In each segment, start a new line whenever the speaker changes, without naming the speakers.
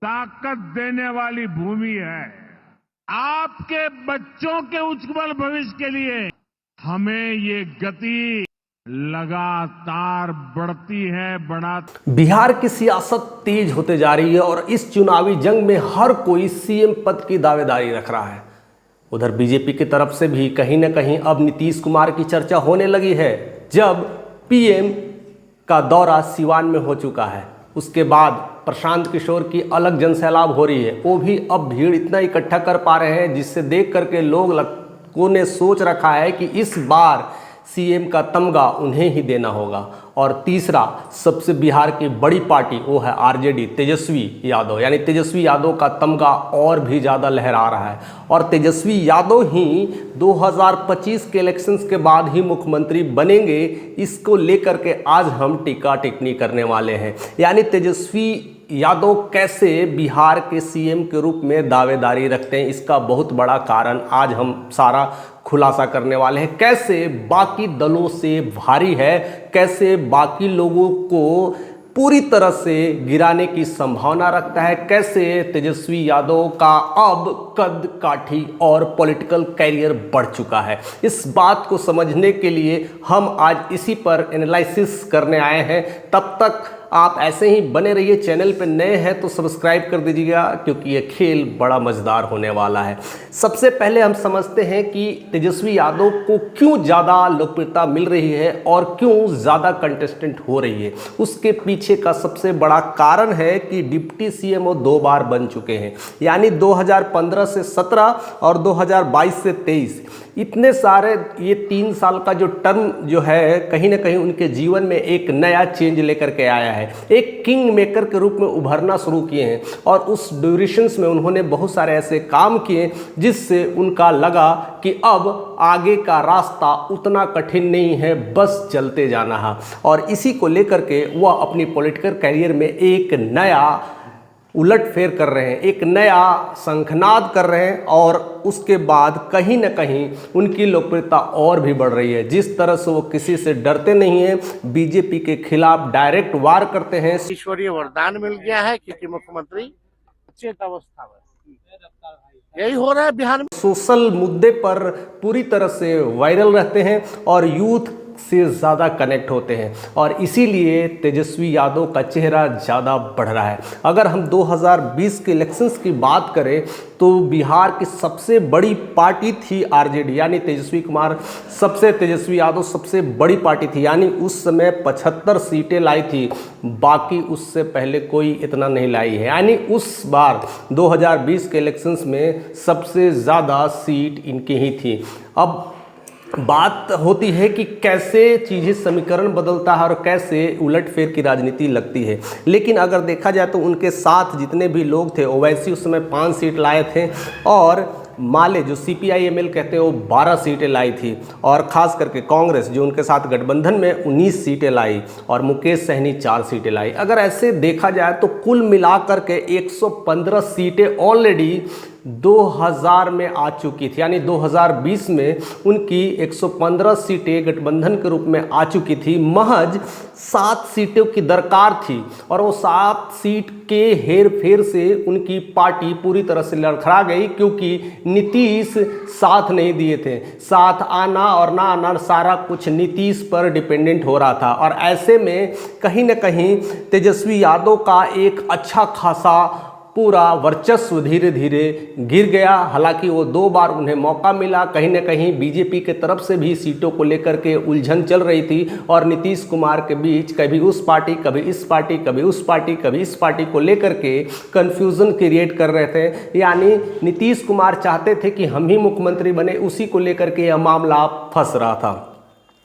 ताकत देने वाली भूमि है। आपके बच्चों के उज्जवल भविष्य के लिए हमें ये गति लगातार बढ़ती है,
बिहार की सियासत तेज होते जा रही है और इस चुनावी जंग में हर कोई सीएम पद की दावेदारी रख रहा है। उधर बीजेपी की तरफ से भी कहीं ना कहीं अब नीतीश कुमार की चर्चा होने लगी है। जब पीएम का दौरा सिवान में हो चुका है, उसके बाद प्रशांत किशोर की अलग जनसैलाब हो रही है। वो भी अब भीड़ इतना इकट्ठा कर पा रहे हैं जिससे देख करके लोगों ने सोच रखा है कि इस बार सीएम का तमगा उन्हें ही देना होगा। और तीसरा सबसे बिहार की बड़ी पार्टी वो है आरजेडी, तेजस्वी यादव, यानी तेजस्वी यादव का तमगा और भी ज़्यादा लहरा रहा है। और तेजस्वी यादव ही 2025 के इलेक्शंस के बाद ही मुख्यमंत्री बनेंगे, इसको लेकर के आज हम टीका टिप्पणी करने वाले हैं। यानी तेजस्वी यादव कैसे बिहार के सीएम के रूप में दावेदारी रखते हैं, इसका बहुत बड़ा कारण आज हम सारा खुलासा करने वाले हैं। कैसे बाकी दलों से भारी है, कैसे बाकी लोगों को पूरी तरह से गिराने की संभावना रखता है, कैसे तेजस्वी यादव का अब कद काठी और पॉलिटिकल कैरियर बढ़ चुका है। इस बात को समझने के लिए हम आज इसी पर एनालिसिस करने आए हैं। तब तक आप ऐसे ही बने रहिए। चैनल पर नए हैं तो सब्सक्राइब कर दीजिएगा, क्योंकि ये खेल बड़ा मज़ेदार होने वाला है। सबसे पहले हम समझते हैं कि तेजस्वी यादव को क्यों ज़्यादा लोकप्रियता मिल रही है और क्यों ज़्यादा कंटेस्टेंट हो रही है। उसके पीछे का सबसे बड़ा कारण है कि डिप्टी सीएम वो 2 बार बन चुके हैं, यानी 2015 से 17 और 2022 से 23। इतने सारे ये 3 साल का जो टर्म जो है, कहीं ना कहीं उनके जीवन में एक नया चेंज लेकर के आया है। एक किंग मेकर के रूप में उभरना शुरू किए हैं और उस ड्यूरेशंस में उन्होंने बहुत सारे ऐसे काम किए जिससे उनका लगा कि अब आगे का रास्ता उतना कठिन नहीं है, बस चलते जाना है। और इसी को लेकर के वह अपनी पॉलिटिकल कैरियर में एक नया उलटफेर कर रहे हैं, एक नया शंखनाद कर रहे हैं। और उसके बाद कहीं ना कहीं उनकी लोकप्रियता और भी बढ़ रही है। जिस तरह से वो किसी से डरते नहीं हैं, बीजेपी के खिलाफ डायरेक्ट वार करते हैं।
ईश्वरीय वरदान मिल गया है क्योंकि मुख्यमंत्री चेत अवस्था में, यही हो रहा है बिहार में।
सोशल मुद्दे पर पूरी तरह से वायरल रहते हैं और यूथ से ज़्यादा कनेक्ट होते हैं और इसीलिए तेजस्वी यादव का चेहरा ज़्यादा बढ़ रहा है। अगर हम 2020 के इलेक्शंस की बात करें तो बिहार की सबसे बड़ी पार्टी थी आरजेडी, यानी तेजस्वी यादव सबसे बड़ी पार्टी थी, यानी उस समय 75 सीटें लाई थी। बाकी उससे पहले कोई इतना नहीं लाई है। यानी उस बार 2020 के इलेक्शंस में सबसे ज़्यादा सीट इनकी ही थी। अब बात होती है कि कैसे चीज़ें समीकरण बदलता है और कैसे उलटफेर की राजनीति लगती है। लेकिन अगर देखा जाए तो उनके साथ जितने भी लोग थे, ओवैसी उस समय 5 सीट लाए थे और माले जो CPI-ML कहते हैं वो 12 सीटें लाई थी। और ख़ास करके कांग्रेस जो उनके साथ गठबंधन में 19 सीटें लाई और मुकेश सहनी 4 सीटें लाई। अगर ऐसे देखा जाए तो कुल मिलाकर के 115 सीटें ऑलरेडी 2000 में आ चुकी थी, यानी 2020 में उनकी 115 सीटें गठबंधन के रूप में आ चुकी थी। महज 7 सीटों की दरकार थी और वो 7 सीट के हेर फेर से उनकी पार्टी पूरी तरह से लड़खड़ा गई, क्योंकि नीतीश साथ नहीं दिए थे। साथ आना और ना आना सारा कुछ नीतीश पर डिपेंडेंट हो रहा था। और ऐसे में कहीं ना कहीं तेजस्वी यादव का एक अच्छा खासा पूरा वर्चस्व धीरे धीरे गिर गया। हालांकि वो 2 बार उन्हें मौका मिला। कहीं ना कहीं बीजेपी के तरफ से भी सीटों को लेकर के उलझन चल रही थी और नीतीश कुमार के बीच कभी उस पार्टी, कभी इस पार्टी, कभी उस पार्टी, कभी इस पार्टी को लेकर के कन्फ्यूज़न क्रिएट कर रहे थे। यानी नीतीश कुमार चाहते थे कि हम ही मुख्यमंत्री बने, उसी को लेकर के यह मामला फंस रहा था।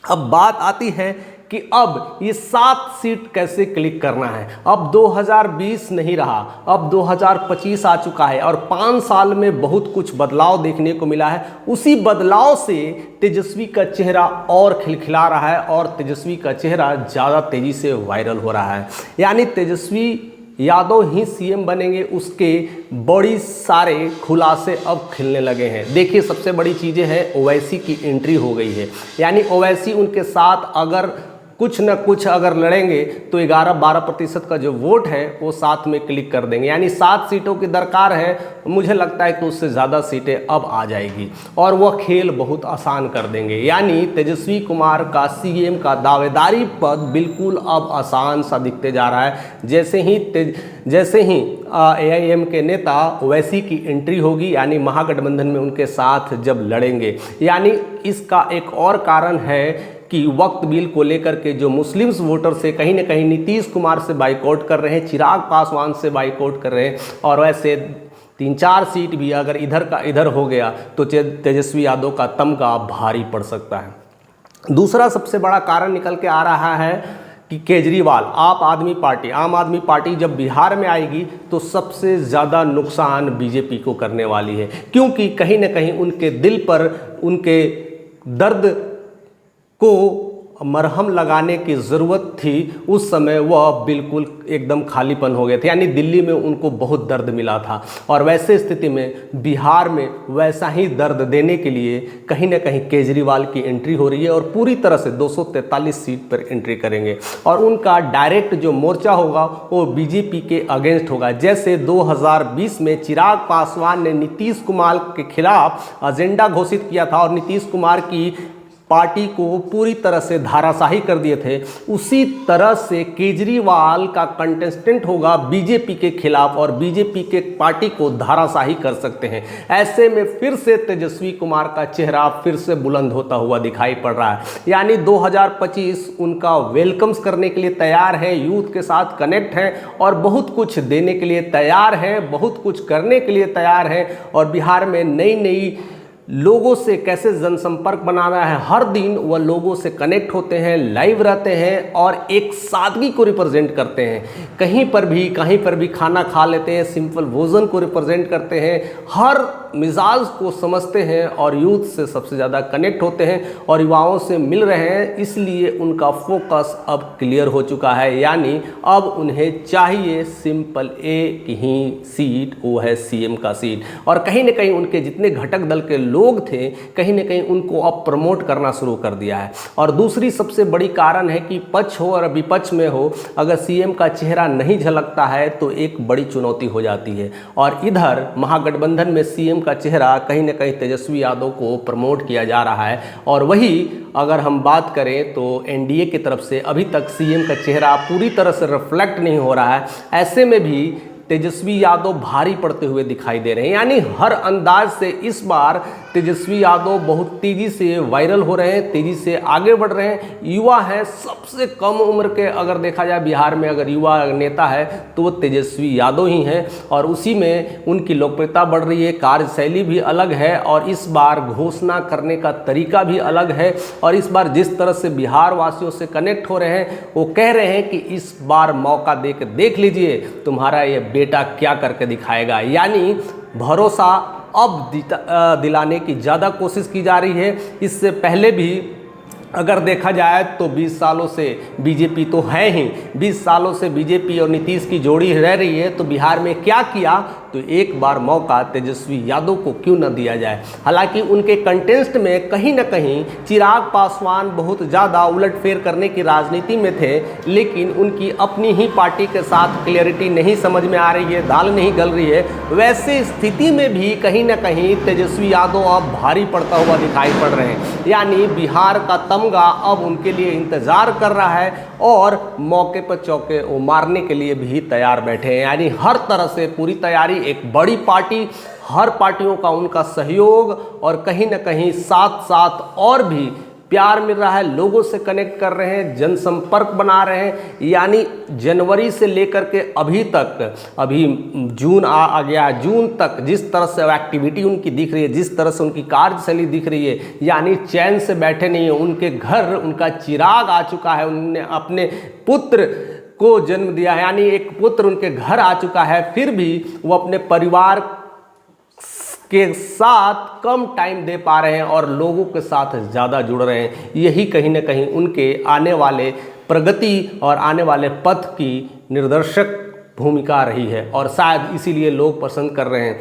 अब बात आती है कि अब ये 7 सीट कैसे क्लिक करना है। अब 2020 नहीं रहा, अब 2025 आ चुका है और 5 साल में बहुत कुछ बदलाव देखने को मिला है। उसी बदलाव से तेजस्वी का चेहरा और खिलखिला रहा है और तेजस्वी का चेहरा ज़्यादा तेज़ी से वायरल हो रहा है। यानी तेजस्वी यादव ही सीएम बनेंगे, उसके बड़ी सारे खुलासे अब खिलने लगे हैं। देखिए सबसे बड़ी चीज़ें हैं, ओवैसी की एंट्री हो गई है। यानी ओवैसी उनके साथ अगर कुछ न कुछ अगर लड़ेंगे तो 11-12% का जो वोट है वो 7 में क्लिक कर देंगे, यानी 7 सीटों की दरकार है। मुझे लगता है कि उससे ज़्यादा सीटें अब आ जाएगी और वह खेल बहुत आसान कर देंगे, यानी तेजस्वी कुमार का सीएम का दावेदारी पद बिल्कुल अब आसान सा दिखते जा रहा है। जैसे ही AIM के नेता ओवैसी की एंट्री होगी, यानी महागठबंधन में उनके साथ जब लड़ेंगे, यानी इसका एक और कारण है कि वक्त बिल को लेकर के जो मुस्लिम्स वोटर से कहीं ना कहीं नीतीश कुमार से बाइकआउट कर रहे हैं, चिराग पासवान से बाइकआउट कर रहे हैं, और वैसे 3-4 सीट भी अगर इधर का इधर हो गया तो तेजस्वी यादव का तमगा भारी पड़ सकता है। दूसरा सबसे बड़ा कारण निकल के आ रहा है कि केजरीवाल आम आदमी पार्टी जब बिहार में आएगी तो सबसे ज़्यादा नुकसान बीजेपी को करने वाली है, क्योंकि कहीं ना कहीं उनके दिल पर उनके दर्द को मरहम लगाने की ज़रूरत थी। उस समय वह बिल्कुल एकदम खालीपन हो गए थे, यानी दिल्ली में उनको बहुत दर्द मिला था, और वैसे स्थिति में बिहार में वैसा ही दर्द देने के लिए कहीं ना कहीं केजरीवाल की एंट्री हो रही है, और पूरी तरह से 243 सीट पर एंट्री करेंगे, और उनका डायरेक्ट जो मोर्चा होगा वो बीजेपी के अगेंस्ट होगा। जैसे 2020 में चिराग पासवान ने नीतीश कुमार के खिलाफ एजेंडा घोषित किया था और नीतीश कुमार की पार्टी को पूरी तरह से धाराशाही कर दिए थे, उसी तरह से केजरीवाल का कंटेस्टेंट होगा बीजेपी के खिलाफ और बीजेपी के पार्टी को धाराशाही कर सकते हैं। ऐसे में फिर से तेजस्वी कुमार का चेहरा फिर से बुलंद होता हुआ दिखाई पड़ रहा है, यानी 2025 उनका वेलकम्स करने के लिए तैयार है, यूथ के साथ कनेक्ट है और बहुत कुछ देने के लिए तैयार है, बहुत कुछ करने के लिए तैयार है, और बिहार में नई लोगों से कैसे जनसंपर्क बनाना है, हर दिन वह लोगों से कनेक्ट होते हैं, लाइव रहते हैं और एक सादगी को रिप्रेजेंट करते हैं। कहीं पर भी खाना खा लेते हैं, सिंपल भोजन को रिप्रेजेंट करते हैं, हर मिजाज को समझते हैं और यूथ से सबसे ज़्यादा कनेक्ट होते हैं और युवाओं से मिल रहे हैं। इसलिए उनका फोकस अब क्लियर हो चुका है, यानी अब उन्हें चाहिए सिंपल एक ही सीट, वो है सीएम का सीट। और कहीं ना कहीं उनके जितने घटक दल के लोग थे, कहीं ना कहीं उनको अब प्रमोट करना शुरू कर दिया है। और दूसरी सबसे बड़ी कारण है कि पक्ष हो और विपक्ष में हो, अगर सीएम का चेहरा नहीं झलकता है तो एक बड़ी चुनौती हो जाती है। और इधर महागठबंधन में सीएम का चेहरा कहीं ना कहीं तेजस्वी यादव को प्रमोट किया जा रहा है, और वही अगर हम बात करें तो एनडीए की तरफ से अभी तक सीएम का चेहरा पूरी तरह से रिफ्लेक्ट नहीं हो रहा है। ऐसे में भी तेजस्वी यादव भारी पड़ते हुए दिखाई दे रहे हैं, यानी हर अंदाज से इस बार तेजस्वी यादव बहुत तेज़ी से वायरल हो रहे हैं, तेज़ी से आगे बढ़ रहे हैं। युवा हैं, सबसे कम उम्र के अगर देखा जाए बिहार में अगर युवा नेता है तो वो तेजस्वी यादव ही हैं, और उसी में उनकी लोकप्रियता बढ़ रही है, कार्यशैली भी अलग है और इस बार घोषणा करने का तरीका भी अलग है। और इस बार जिस तरह से बिहार वासियों से कनेक्ट हो रहे हैं, वो कह रहे हैं कि इस बार मौका देख लीजिए, तुम्हारा ये बेटा क्या करके दिखाएगा, यानी भरोसा अब दिलाने की ज़्यादा कोशिश की जा रही है। इससे पहले भी अगर देखा जाए तो 20 सालों से बीजेपी तो है ही, 20 सालों से बीजेपी और नीतीश की जोड़ी रह रही है, तो बिहार में क्या किया, तो एक बार मौका तेजस्वी यादव को क्यों न दिया जाए। हालांकि उनके कंटेस्ट में कहीं ना कहीं चिराग पासवान बहुत ज़्यादा उलटफेर करने की राजनीति में थे, लेकिन उनकी अपनी ही पार्टी के साथ क्लियरिटी नहीं समझ में आ रही है, दाल नहीं गल रही है। वैसे स्थिति में भी कहीं ना कहीं तेजस्वी यादव अब भारी पड़ता हुआ दिखाई पड़ रहे हैं, यानी बिहार का तमगा अब उनके लिए इंतजार कर रहा है और मौके पर चौके वो मारने के लिए भी तैयार बैठे हैं। यानी हर तरह से पूरी तैयारी, एक बड़ी पार्टी, हर पार्टियों का उनका सहयोग और कहीं ना कहीं साथ साथ और भी प्यार मिल रहा है, लोगों से कनेक्ट कर रहे हैं, जनसंपर्क बना रहे हैं। यानी जनवरी से लेकर के अभी तक, अभी जून आ गया, जून तक जिस तरह से एक्टिविटी उनकी दिख रही है, जिस तरह से उनकी कार्यशैली दिख रही है, यानी चैन से बैठे नहीं है। उनके घर उनका चिराग आ चुका है, उन्होंने अपने पुत्र को जन्म दिया है, यानी एक पुत्र उनके घर आ चुका है, फिर भी वो अपने परिवार के साथ कम टाइम दे पा रहे हैं और लोगों के साथ ज़्यादा जुड़ रहे हैं। यही कहीं ना कहीं उनके आने वाले प्रगति और आने वाले पथ की निर्देशक भूमिका रही है और शायद इसीलिए लोग पसंद कर रहे हैं।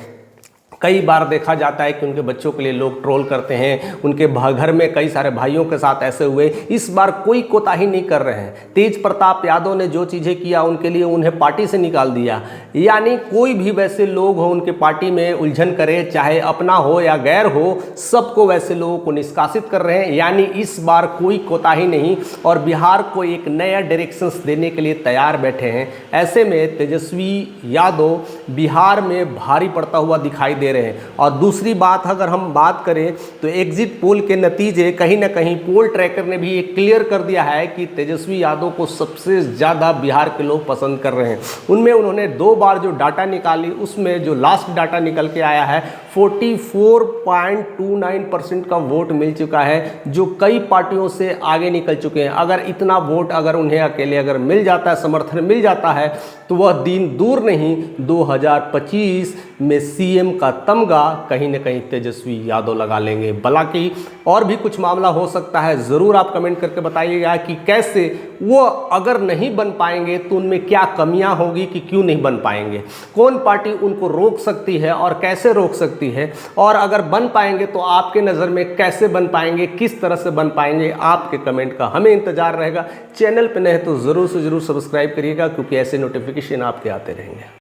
कई बार देखा जाता है कि उनके बच्चों के लिए लोग ट्रोल करते हैं, उनके घर में कई सारे भाइयों के साथ ऐसे हुए। इस बार कोई कोताही नहीं कर रहे हैं। तेज प्रताप यादव ने जो चीज़ें किया उनके लिए उन्हें पार्टी से निकाल दिया। यानी कोई भी वैसे लोग हो उनके पार्टी में उलझन करे, चाहे अपना हो या गैर हो, सबको वैसे लोगों को निष्कासित कर रहे हैं। यानी इस बार कोई कोताही नहीं और बिहार को एक नया डायरेक्शंस देने के लिए तैयार बैठे हैं। ऐसे में तेजस्वी यादव बिहार में भारी पड़ता हुआ दिखाई दे रहे हैं। और दूसरी बात अगर हम बात करें तो एग्जिट पोल के नतीजे कहीं ना कहीं पोल ट्रैकर ने भी ये क्लियर कर दिया है कि तेजस्वी यादव को सबसे ज़्यादा बिहार के लोग पसंद कर रहे हैं। उनमें उन्होंने 2 बार जो डाटा निकाली उसमें जो लास्ट डाटा निकल के आया है 44.29% का वोट मिल चुका है, जो कई पार्टियों से आगे निकल चुके हैं। अगर इतना वोट अगर उन्हें अकेले अगर मिल जाता है, समर्थन मिल जाता है, तो वह दिन दूर नहीं 2025 में सीएम का तमगा कहीं न कहीं तेजस्वी यादव लगा लेंगे। हालांकि और भी कुछ मामला हो सकता है, ज़रूर आप कमेंट करके बताइएगा कि कैसे वो अगर नहीं बन पाएंगे तो उनमें क्या कमियां होगी कि क्यों नहीं बन पाएंगे, कौन पार्टी उनको रोक सकती है और कैसे रोक सकती है, और अगर बन पाएंगे तो आपके नज़र में कैसे बन पाएंगे, किस तरह से बन पाएंगे। आपके कमेंट का हमें इंतजार रहेगा। चैनल पर नए तो ज़रूर से ज़रूर सब्सक्राइब करिएगा, क्योंकि ऐसे नोटिफिकेशन आपके आते रहेंगे।